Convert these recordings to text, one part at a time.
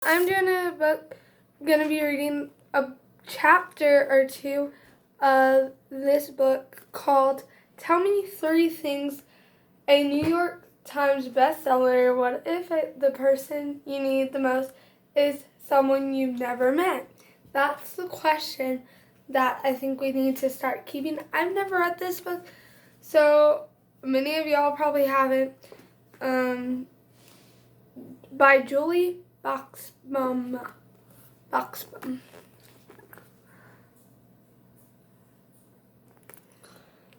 I'm gonna be reading a chapter or two of this book called Tell Me 3 Things, a New York Times bestseller. What if the person you need the most is someone you've never met? That's the question that I think we need to start keeping. I've never read this book, so many of y'all probably haven't. By Julie buxbaum.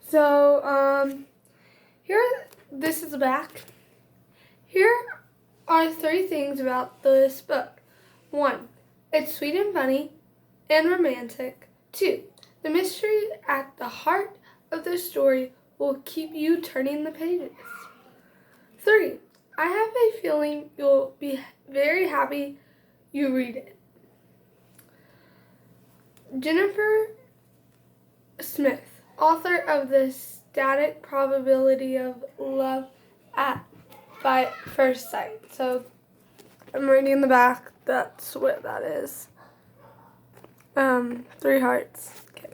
So, this is the back. Here are 3 things about this book. 1, it's sweet and funny and romantic. 2, the mystery at the heart of the story will keep you turning the pages. 3, I have a feeling you'll be very happy you read it. Jennifer Smith, author of The Static Probability of Love at First Sight. So I'm reading the back. That's what that is. 3 hearts. Okay.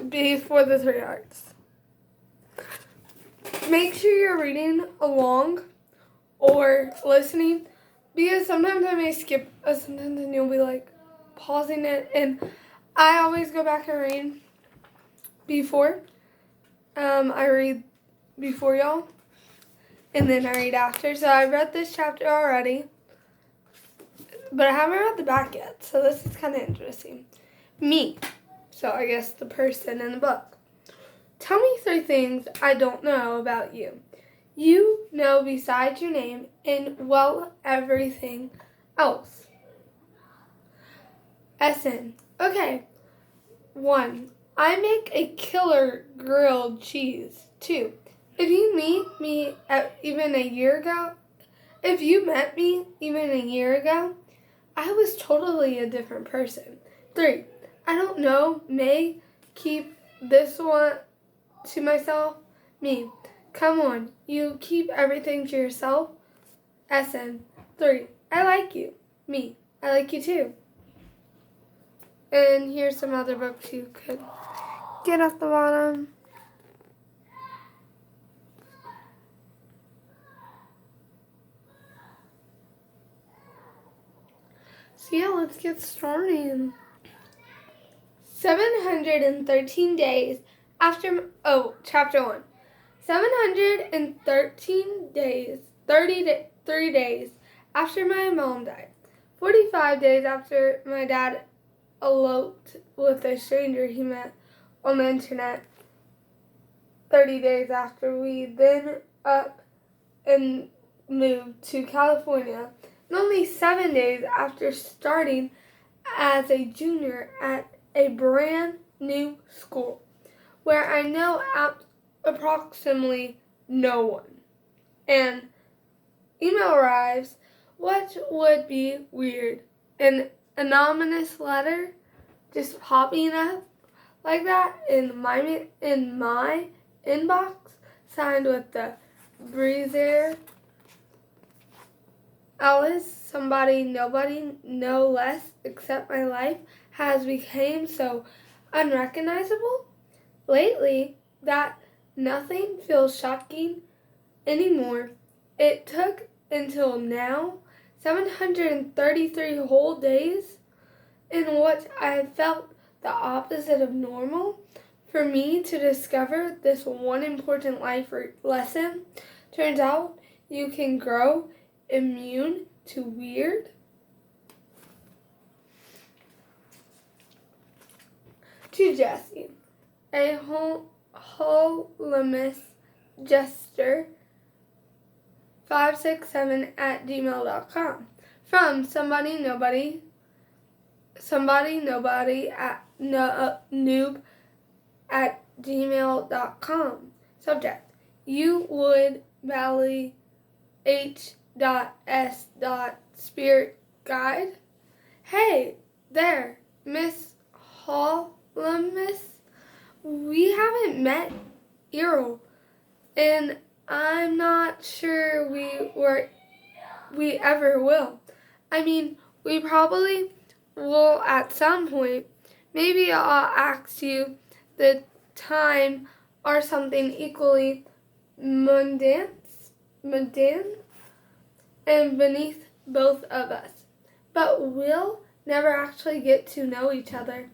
Before the 3 hearts. Make sure you're reading along or listening, because sometimes I may skip a sentence and you'll be like pausing it, and I always go back and read before. I read before y'all, and then I read after. So I read this chapter already, but I haven't read the back yet, so this is kind of interesting. Me, so I guess the person in the book. Tell me 3 things I don't know about you. You know besides your name and, well, everything else. SN. Okay. 1, I make a killer grilled cheese. 2, if you met me even a year ago, I was totally a different person. 3, I don't know, may keep this one to myself. Me, come on, you keep everything to yourself. SN. 3, I like you. Me, I like you too. And here's some other books you could get off the bottom. So yeah, let's get started. 713 days after, chapter 1. 713 days, 33 days after my mom died. 45 days after my dad eloped with a stranger he met on the internet. 30 days after we then up and moved to California. And only 7 days after starting as a junior at a brand new school where I know approximately no one. And email arrives. What would be weird? An anonymous letter just popping up like that in my inbox, signed with the Breezer Alice, somebody, nobody, no less, except my life has become so unrecognizable lately that nothing feels shocking anymore. It took until now 733 whole days in what I felt the opposite of normal for me to discover this one important life lesson. Turns out you can grow immune to weird. To Jesse, a holiness jester 567@gmail.com. From somebody nobody at noob@gmail.com. Subject: You would Valley H.S. Spirit Guide. Hey there, Miss Holmes. We haven't met Errol, and I'm not sure we ever will. We probably will at some point. Maybe I'll ask you the time or something equally mundane and beneath both of us. But we'll never actually get to know each other,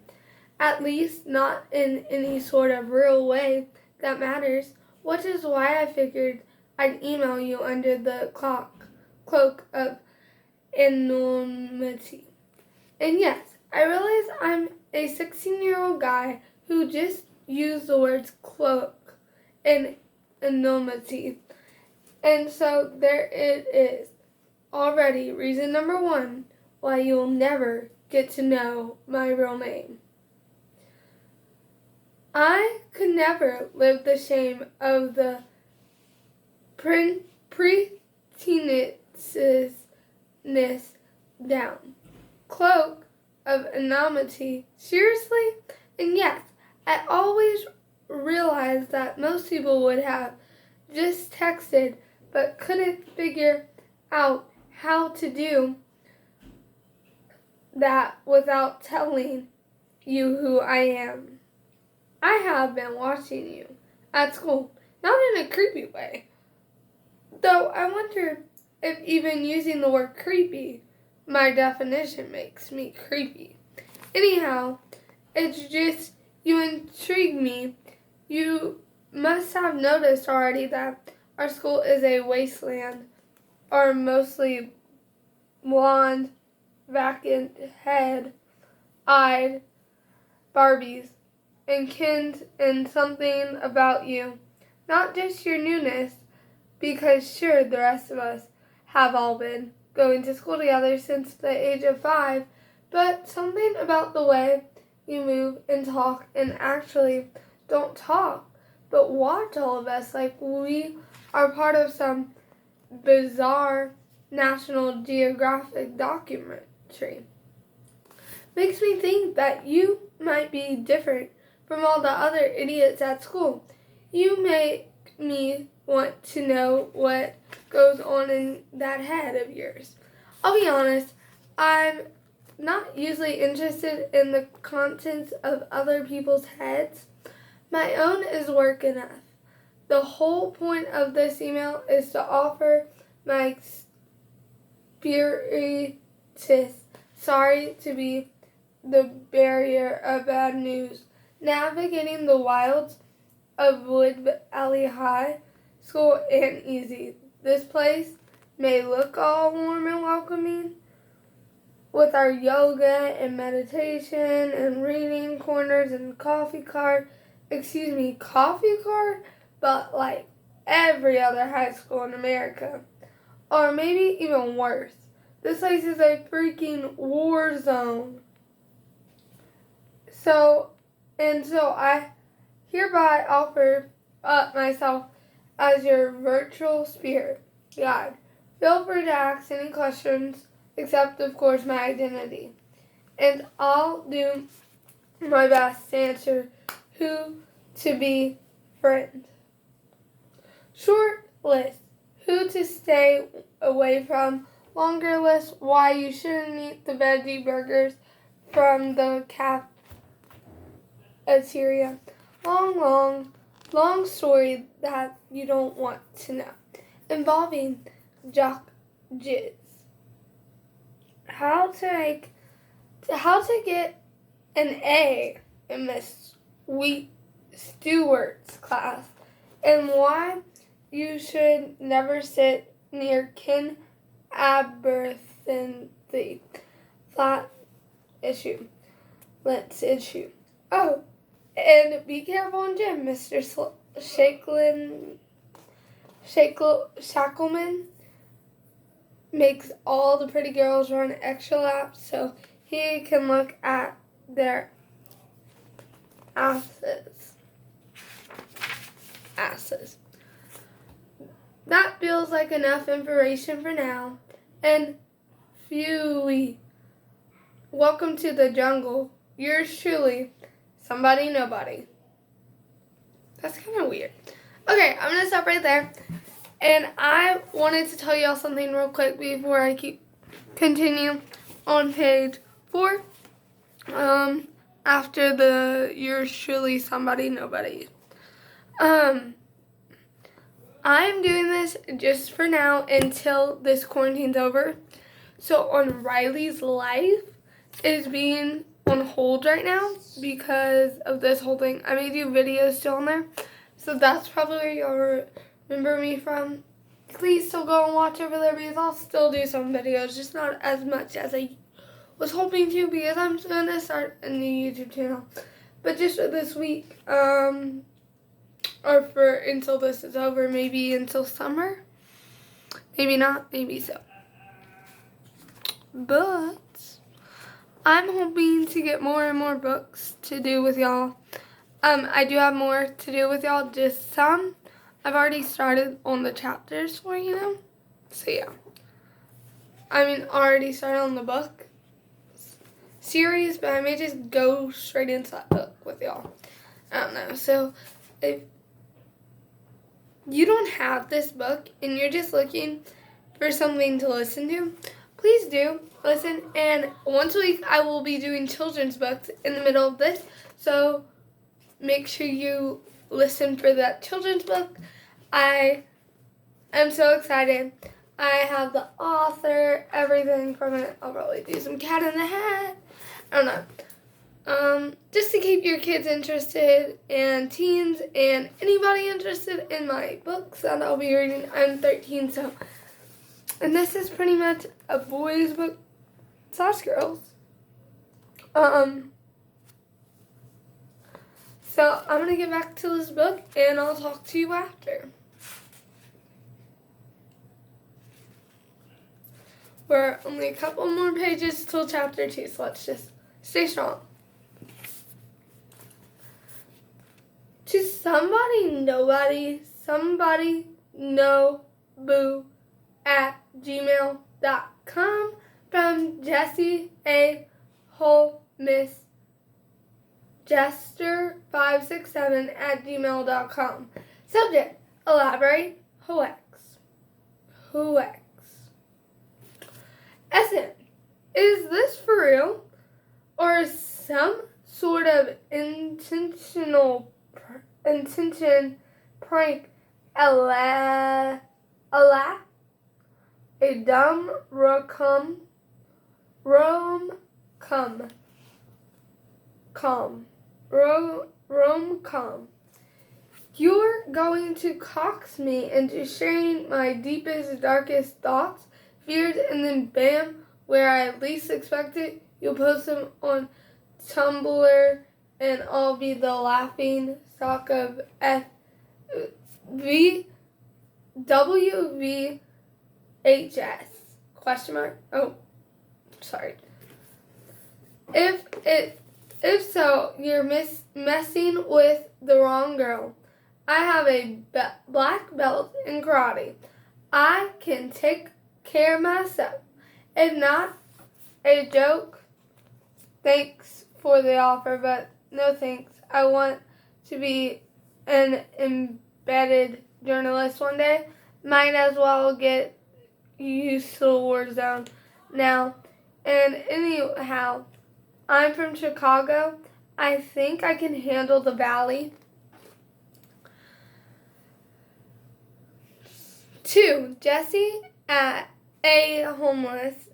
at least not in any sort of real way that matters, which is why I figured I'd email you under the cloak of anonymity. And yes, I realize I'm a 16-year-old guy who just used the words cloak and anonymity. And so there it is. Already, reason number 1 why you'll never get to know my real name. I could never live the shame of the pretentiousness down. Cloak of anonymity. Seriously? And yes, I always realized that most people would have just texted but couldn't figure out how to do that without telling you who I am. I have been watching you at school, not in a creepy way. Though I wonder if even using the word creepy, my definition makes me creepy. Anyhow, it's just, you intrigue me. You must have noticed already that our school is a wasteland, or mostly blonde, vacant head-eyed Barbies, and something about you. Not just your newness, because sure, the rest of us have all been going to school together since the age of 5, but something about the way you move and talk, and actually don't talk, but watch all of us like we are part of some bizarre National Geographic documentary. Makes me think that you might be different from all the other idiots at school. You make me want to know what goes on in that head of yours. I'll be honest, I'm not usually interested in the contents of other people's heads. My own is work enough. The whole point of this email is to offer my experiences. Sorry to be the barrier of bad news. Navigating the wilds of Wood Valley High School ain't easy. This place may look all warm and welcoming with our yoga and meditation and reading corners and coffee cart, but like every other high school in America. Or maybe even worse. This place is a freaking war zone. So I hereby offer up myself as your virtual spirit guide. Feel free to ask any questions, except of course my identity. And I'll do my best to answer who to be friend. Short list, who to stay away from. Longer list, why you shouldn't eat the veggie burgers from the cafeteria. Long story that you don't want to know. Involving jock jizz. How to get an A in Miss Stewart's class, and why you should never sit near Ken Aberthancy. Let's issue. Oh, and be careful in gym, Mr. Shackleman makes all the pretty girls run extra laps so he can look at their asses. That feels like enough information for now. And phew, welcome to the jungle. Yours truly, somebody nobody. That's kind of weird. Okay, I'm going to stop right there. And I wanted to tell y'all something real quick before I keep continue on page 4. After the yours truly somebody nobody. I'm doing this just for now until this quarantine's over. So on Riley's life is being on hold right now because of this whole thing. I may do videos still on there. So that's probably where you'll remember me from. Please still go and watch over there because I'll still do some videos, just not as much as I was hoping to because I'm going to start a new YouTube channel. But just for this week, or for until this is over, maybe until summer. Maybe not, maybe so. But I'm hoping to get more and more books to do with y'all. I do have more to do with y'all, just some. I've already started on the chapters for you. So yeah. Already started on the book series, but I may just go straight into that book with y'all. I don't know. So if you don't have this book and you're just looking for something to listen to, please do listen. And once a week, I will be doing children's books in the middle of this. So make sure you listen for that children's book. I am so excited. I have the author, everything from it. I'll probably do some Cat in the Hat. I don't know. Just to keep your kids interested and teens and anybody interested in my books that I'll be reading. I'm 13, so. And this is pretty much a boys' book / girls. So I'm going to get back to this book and I'll talk to you after. We're only a couple more pages till chapter 2, so let's just stay strong. To somebody no boo at gmail.com from Jessie A. Whole Miss Jester567 at gmail.com. Subject: elaborate. Hoex. Essence: is this for real? Or some sort of intention prank? A dumb rom-com. You're going to coax me into sharing my deepest, darkest thoughts, fears, and then bam, where I least expect it, you'll post them on Tumblr, and I'll be the laughing stock of WVHS? Question mark? Oh, sorry. If so, you're messing with the wrong girl. I have a black belt in karate. I can take care of myself. If not a joke, thanks for the offer, but no thanks. I want to be an embedded journalist one day. Might as well get used to the war zone now. And anyhow, I'm from Chicago. I think I can handle the valley. 2. Jessie at a homeless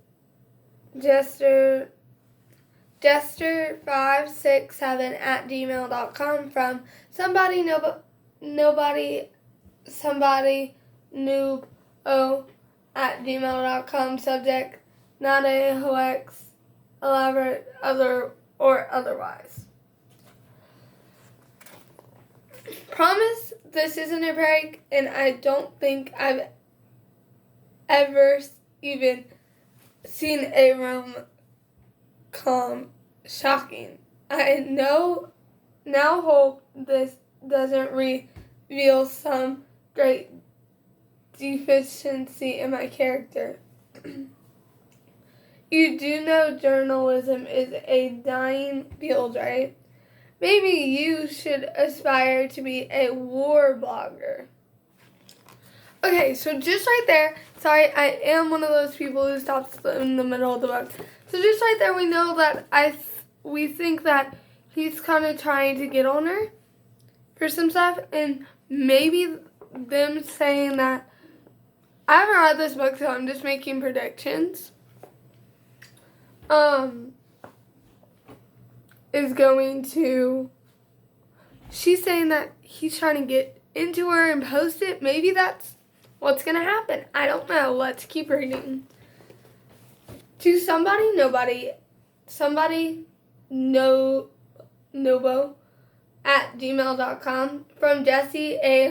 Jester567 at gmail.com from somebody noob at gmail.com. Subject: not a hoax, elaborate, other or otherwise. Promise this isn't a prank, and I don't think I've ever even seen a rom-com. Shocking. I now hope this doesn't reveal some great deficiency in my character. You do know journalism is a dying field, right? Maybe you should aspire to be a war blogger. Okay, so just right there, sorry, I am one of those people who stops in the middle of the book. So just right there, we know that we think that he's kind of trying to get on her for some stuff, and maybe them saying that, I haven't read this book, so I'm just making predictions, is going to, she's saying that he's trying to get into her and post it. Maybe that's what's going to happen. I don't know. Let's keep reading. To somebody, nobody, nobo at gmail.com from Jesse A.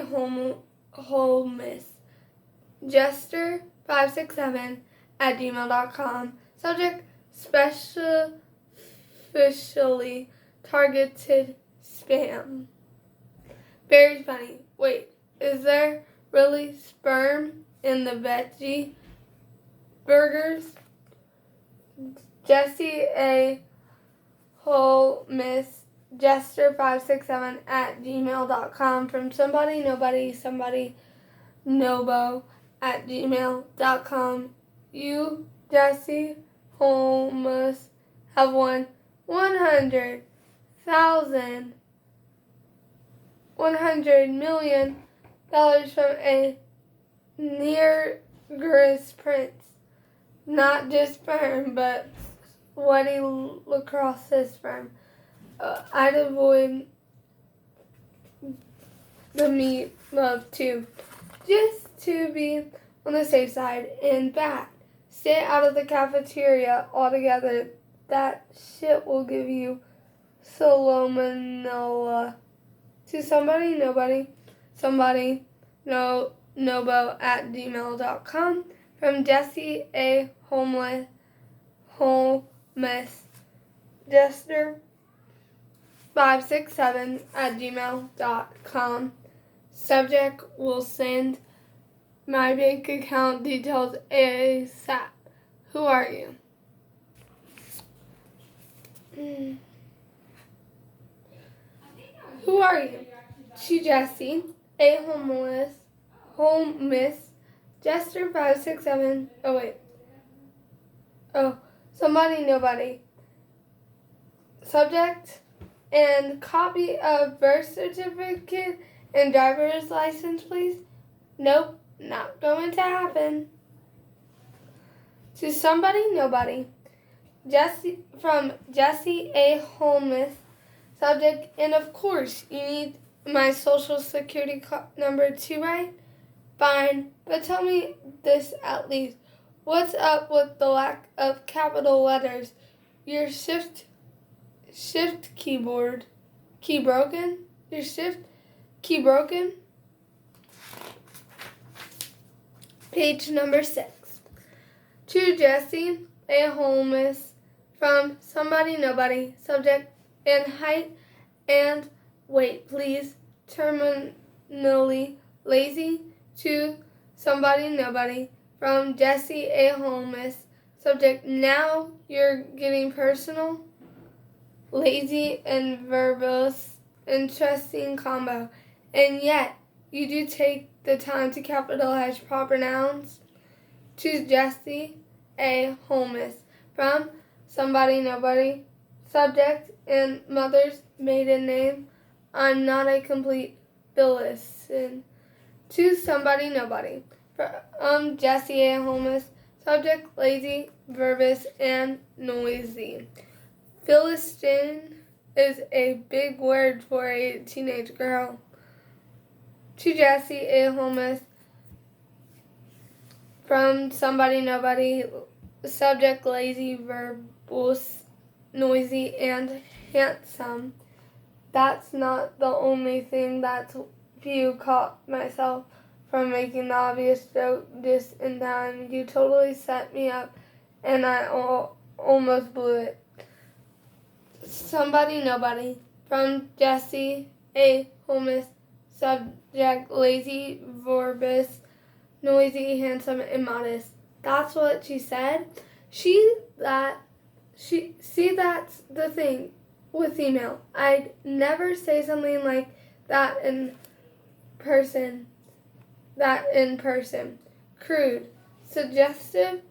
Holmes. Jester567 at gmail.com. Subject, specially targeted spam. Very funny. Wait, is there really sperm in the veggie burgers? Jesse A. Holmes. Jester567 at gmail.com from somebody, nobody, nobo at gmail.com. You, Jesse Holmes, have won $100 million from a nearest prince. Not just sperm, but sweaty lacrosse sperm. I'd avoid the meat love too, just to be on the safe side. In fact, stay out of the cafeteria altogether. That shit will give you salmonella. To somebody, nobody, nobo at gmail.com from Jesse A. Holmes, Jester567 at gmail.com. Subject, will send my bank account details ASAP. Who are you? Who are you? To Jesse A. Holmes, Jester567. Somebody, nobody. Subject, and copy of birth certificate and driver's license, please. Nope, not going to happen. To somebody, nobody. From Jesse A. Holmes. Subject, and of course, you need my social security number too, right? Fine, but tell me this at least. What's up with the lack of capital letters? Your shift keyboard key broken? Your shift key broken? Page number 6. To Jesse A. Holmes from somebody, nobody. Subject, and height and weight, please. Terminally lazy. To somebody, nobody. From Jesse A. Holmes. Subject, now you're getting personal. Lazy and verbose. Interesting combo. And yet, you do take the time to capitalize proper nouns. To Jesse A. Holmes. From somebody, nobody. Subject and mother's maiden name. I'm not a complete Philistine. To somebody, nobody. From Jesse A. Holmes. Subject, lazy, verbose, and noisy. Philistine is a big word for a teenage girl. To Jesse A. Holmes. From somebody, nobody. Subject, lazy, verbose, noisy, and handsome. That's not the only thing that's you caught myself from making the obvious joke just in time. You totally set me up, and I almost blew it. Somebody, nobody. From Jesse A. Holmes. Subject, lazy, verbose, noisy, handsome, and modest. That's what she said. That's the thing with female. I'd never say something like that in person. that in person. Crude, suggestive,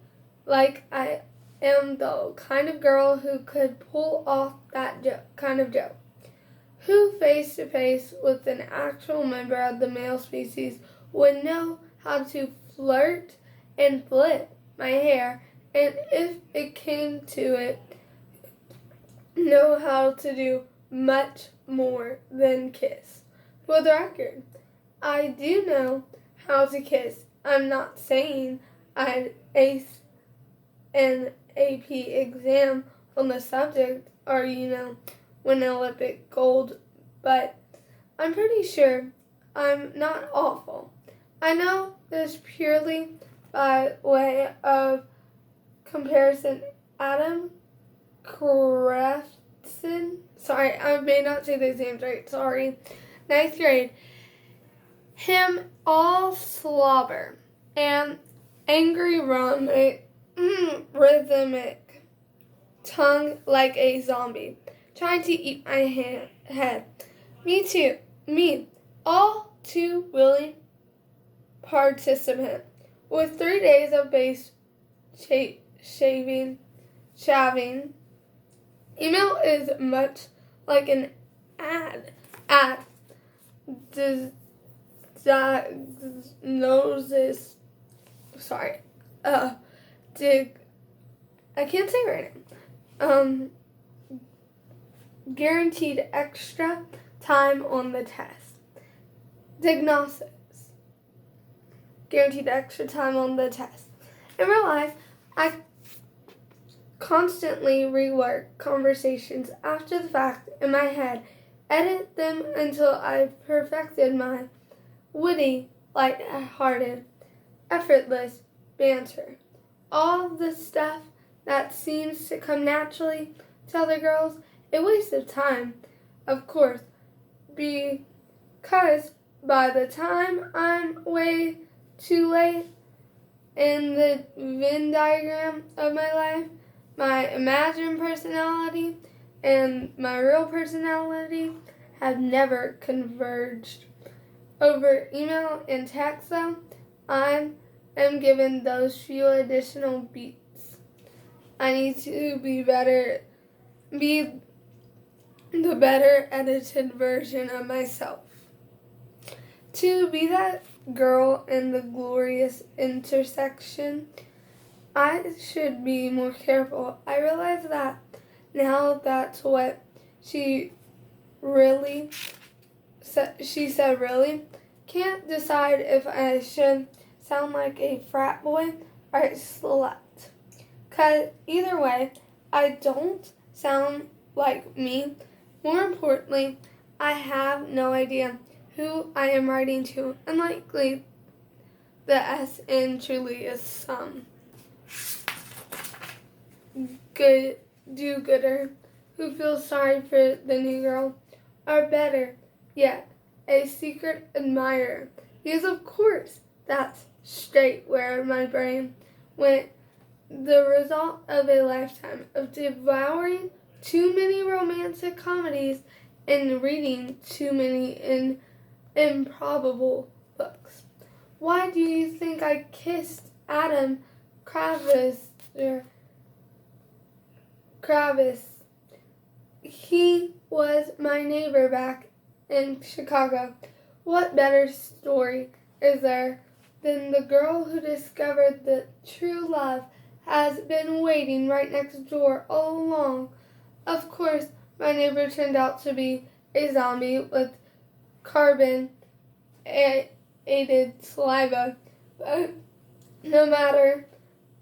like I am the kind of girl who could pull off that kind of joke. Who face to face with an actual member of the male species would know how to flirt and flip my hair, and if it came to it, know how to do much more than kiss. For the record, I do know how to kiss. I'm not saying I'd ace an AP exam on the subject or, win Olympic gold, but I'm pretty sure I'm not awful. I know this purely by way of comparison. Adam Crafton, sorry, I may not say those names right, sorry, 9th grade, him all slobber and angry rhythmic tongue like a zombie, trying to eat my head. Me too, me, all too willing participant. With 3 days of base shaving, email is much like an ad. Diagnosis. Sorry. I can't say right now. Guaranteed extra time on the test. Diagnosis. Guaranteed extra time on the test. In real life, I constantly rework conversations after the fact in my head, edit them until I've perfected my witty, light-hearted, effortless banter. All the stuff that seems to come naturally to other girls, a waste of time, of course, because by the time I'm way too late in the Venn diagram of my life, my imagined personality and my real personality have never converged. Over email and text, though, I am given those few additional beats. I need to be the better edited version of myself. To be that girl in the glorious intersection, I should be more careful. I realize that now that's what she said really. Can't decide if I should sound like a frat boy or a slut. 'Cause either way, I don't sound like me. More importantly, I have no idea who I am writing to. Unlikely the SN truly is some good do-gooder who feels sorry for the new girl, or better yet, a secret admirer. Because of course that's straight where my brain went. The result of a lifetime of devouring too many romantic comedies and reading too many improbable books. Why do you think I kissed Adam Kravis? He was my neighbor back in Chicago. What better story is there than the girl who discovered that true love has been waiting right next door all along? Of course, my neighbor turned out to be a zombie with carbon-aided saliva. But no matter,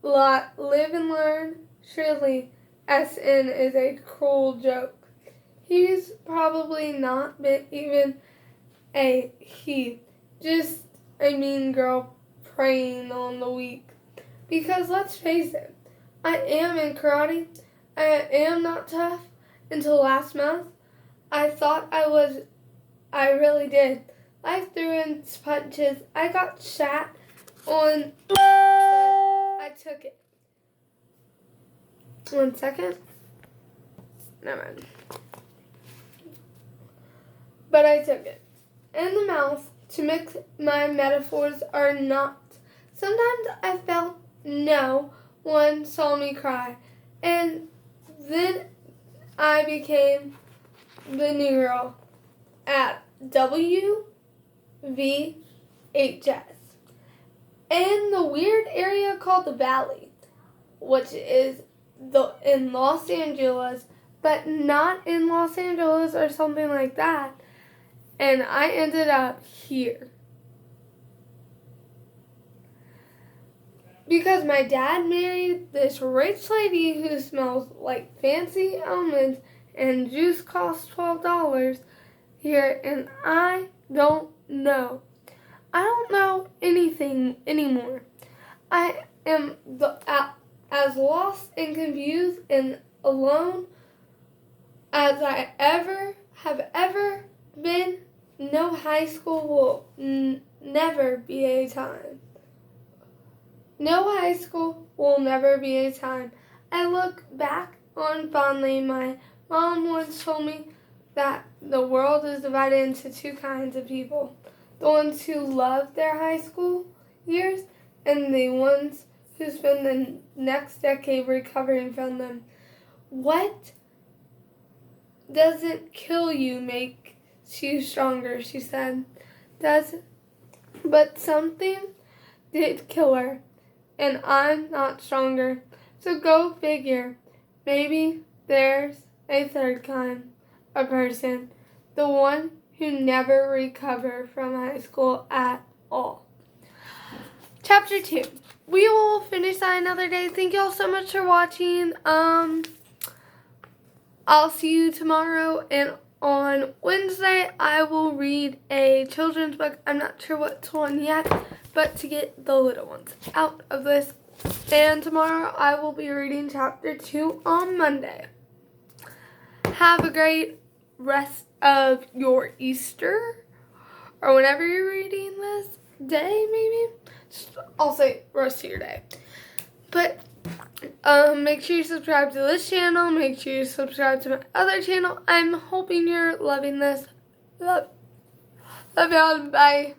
live and learn. Surely, SN is a cruel joke. He's probably not even a he, just a mean girl preying on the weak. Because let's face it, I am in karate. I am not tough. Until last month, I thought I was. I really did. Life threw in punches. I got shat on. I took it. 1 second. Never mind. But I took it. In the mouth to mix my metaphors or not. Sometimes I felt no one saw me cry, and then I became the new girl at WVHS in the weird area called the Valley, which is in Los Angeles, but not in Los Angeles or something like that. And I ended up here. Because my dad married this rich lady who smells like fancy almonds and juice costs $12 here, and I don't know. I don't know anything anymore. I am as lost and confused and alone as I have been. No high school will never be a time. No high school will never be a time. I look back on fondly. My mom once told me that the world is divided into two kinds of people. The ones who love their high school years and the ones who spend the next decade recovering from them. What doesn't kill you makes you stronger, she said. But something did kill her, and I'm not stronger. So go figure. Maybe there's a third kind of person, the one who never recovered from high school at all. Chapter 2. We will finish that another day. Thank you all so much for watching. I'll see you tomorrow, and on Wednesday I will read a children's book. I'm not sure what's one yet, but to get the little ones out of this. And tomorrow I will be reading chapter 2 on Monday. Have a great rest of your Easter, or whenever you're reading this day, maybe. I'll say rest of your day. But make sure you subscribe to this channel. Make sure you subscribe to my other channel. I'm hoping you're loving this. Love y'all. Bye.